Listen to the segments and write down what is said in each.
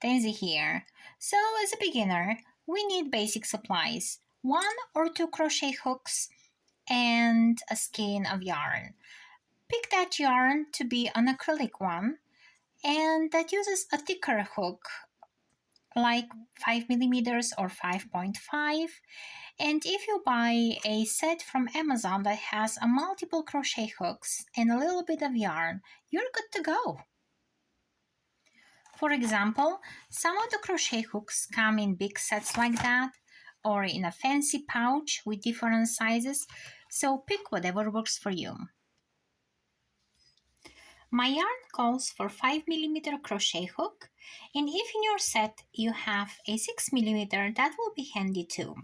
Daisy here. So as a beginner, we need basic supplies. 1 or 2 crochet hooks and a skein of yarn. Pick that yarn to be an acrylic one and that uses a thicker hook like 5 millimeters or 5.5. And if you buy a set from Amazon that has a multiple crochet hooks and a little bit of yarn, you're good to go. For example, some of the crochet hooks come in big sets like that or in a fancy pouch with different sizes, so pick whatever works for you. My yarn calls for 5 millimeter crochet hook, and if in your set you have a 6 millimeter, that will be handy too.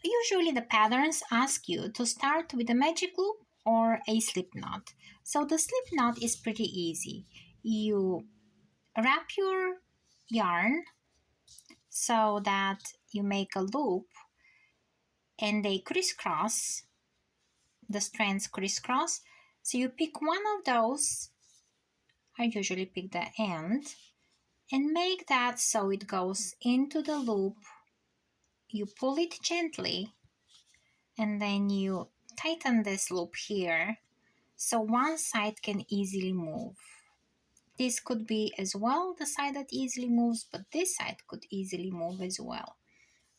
Usually the patterns ask you to start with a magic loop or a slip knot. So the slip knot is pretty easy. You wrap your yarn so that you make a loop and they crisscross, the strands crisscross. So you pick one of those, I usually pick the end, and make that so it goes into the loop. You pull it gently and then you tighten this loop here so one side can easily move. This could be as well the side that easily moves, but this side could easily move as well.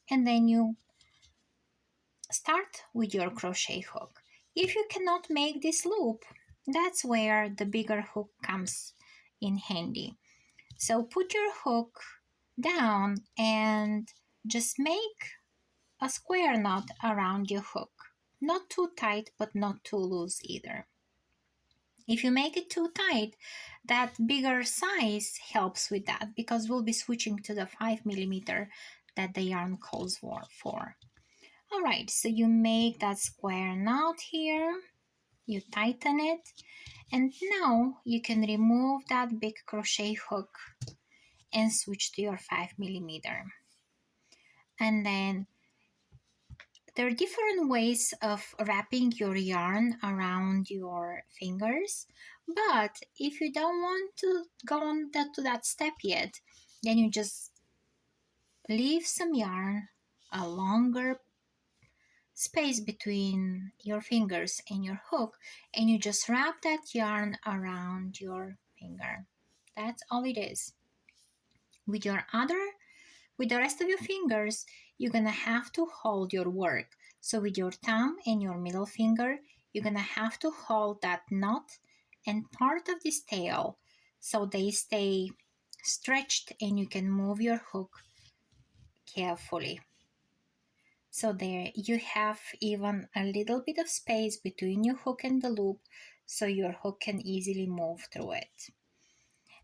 And then you start with your crochet hook. If you cannot make this loop, that's where the bigger hook comes in handy. So put your hook down and just make a square knot around your hook. Not too tight, but not too loose either. If you make it too tight, that bigger size helps with that because we'll be switching to the 5 millimeter that the yarn calls for. All right, so you make that square knot here, you tighten it, and now you can remove that big crochet hook and switch to your 5 millimeter. And then there are different ways of wrapping your yarn around your fingers, but if you don't want to go on to that step yet, then you just leave some yarn, a longer space between your fingers and your hook, and you just wrap that yarn around your finger. That's all it is. With the rest of your fingers, you're gonna have to hold your work. So with your thumb and your middle finger, you're gonna have to hold that knot and part of this tail so they stay stretched and you can move your hook carefully. So there you have even a little bit of space between your hook and the loop so your hook can easily move through it.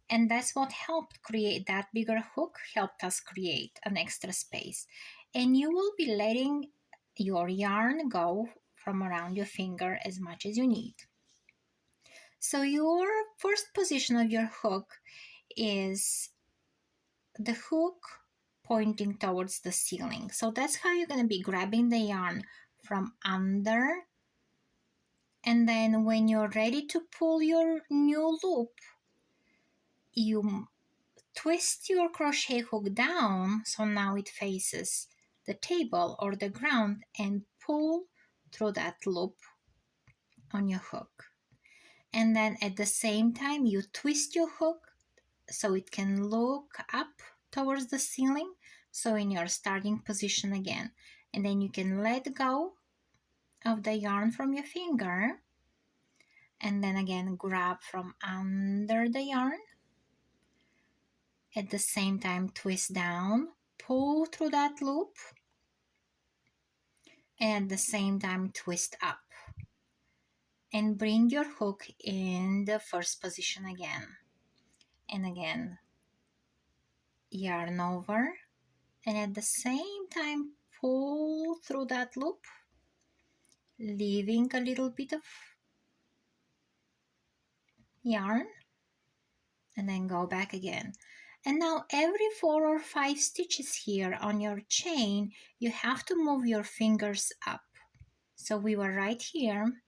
And that's what helped create that bigger hook, helped us create an extra space. And you will be letting your yarn go from around your finger as much as you need. So your first position of your hook is the hook pointing towards the ceiling. So that's how you're going to be grabbing the yarn from under. And then when you're ready to pull your new loop, you twist your crochet hook down so now it faces the table or the ground and pull through that loop on your hook. And then at the same time you twist your hook so it can look up towards the ceiling, so in your starting position again. And then you can let go of the yarn from your finger and then again grab from under the yarn. At the same time, twist down, pull through that loop, and at the same time, twist up. And bring your hook in the first position again. And again, yarn over, and at the same time, pull through that loop, leaving a little bit of yarn, and then go back again. And now every 4 or 5 stitches here on your chain, you have to move your fingers up. So we were right here.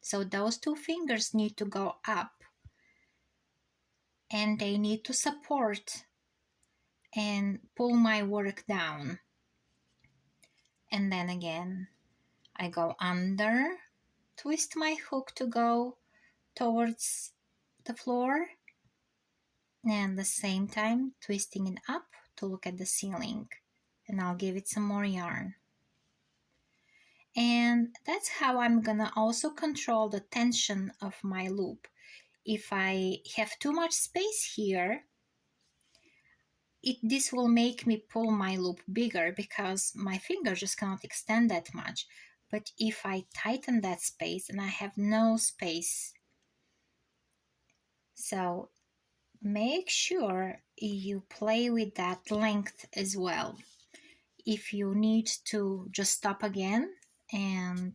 So those 2 fingers need to go up. and they need to support and pull my work down. And then again, I go under, twist my hook to go towards the floor, and at the same time twisting it up to look at the ceiling. And I'll give it some more yarn. And that's how I'm gonna also control the tension of my loop. If I have too much space here, this will make me pull my loop bigger because my finger just cannot extend that much. But if I tighten that space and I have no space, so make sure you play with that length as well. If you need to just stop again and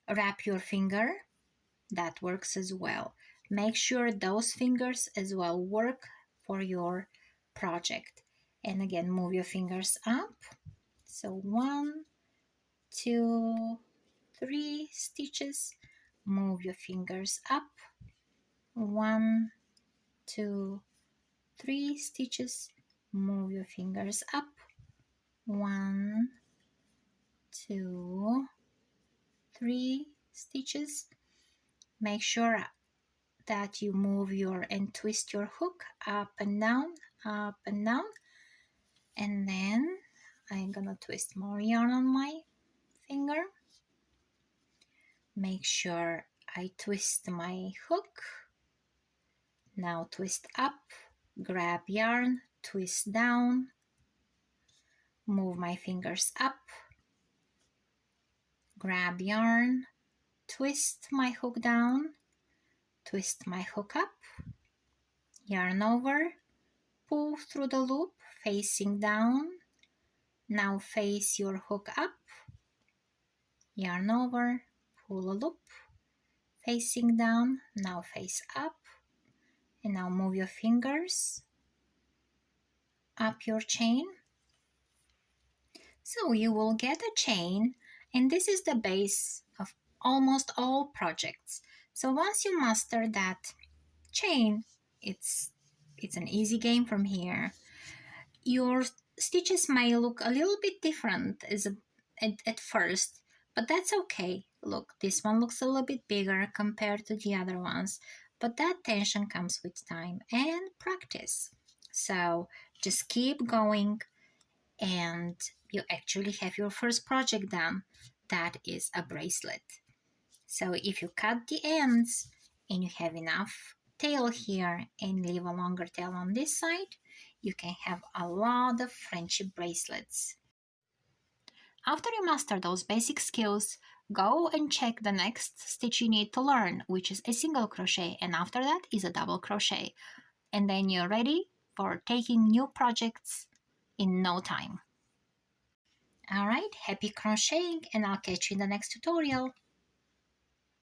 wrap your finger, that works as well. Make sure those fingers as well work for your project. And again, move your fingers up. So 1, 2, 3 stitches. Move your fingers up. 1, 2, 3 stitches. Move your fingers up. 1, 2, 3 stitches. Make sure that you move and twist your hook up and down, and then I'm gonna twist more yarn on my finger. Make sure I twist my hook. Now twist up, grab yarn, twist down, move my fingers up, grab yarn, twist my hook down, twist my hook up, yarn over, pull through the loop facing down. Now face your hook up, yarn over, pull a loop, facing down, now face up, and now move your fingers up your chain. So you will get a chain, and this is the base of almost all projects. So once you master that chain, it's an easy game from here. Your stitches may look a little bit different at first, but that's okay. Look, this one looks a little bit bigger compared to the other ones, but that tension comes with time and practice. So just keep going, and you actually have your first project done. That is a bracelet. So if you cut the ends and you have enough tail here and leave a longer tail on this side, you can have a lot of friendship bracelets. After you master those basic skills, go and check the next stitch you need to learn, which is a single crochet, and after that is a double crochet. And then you're ready for taking new projects in no time. Alright, happy crocheting, and I'll catch you in the next tutorial.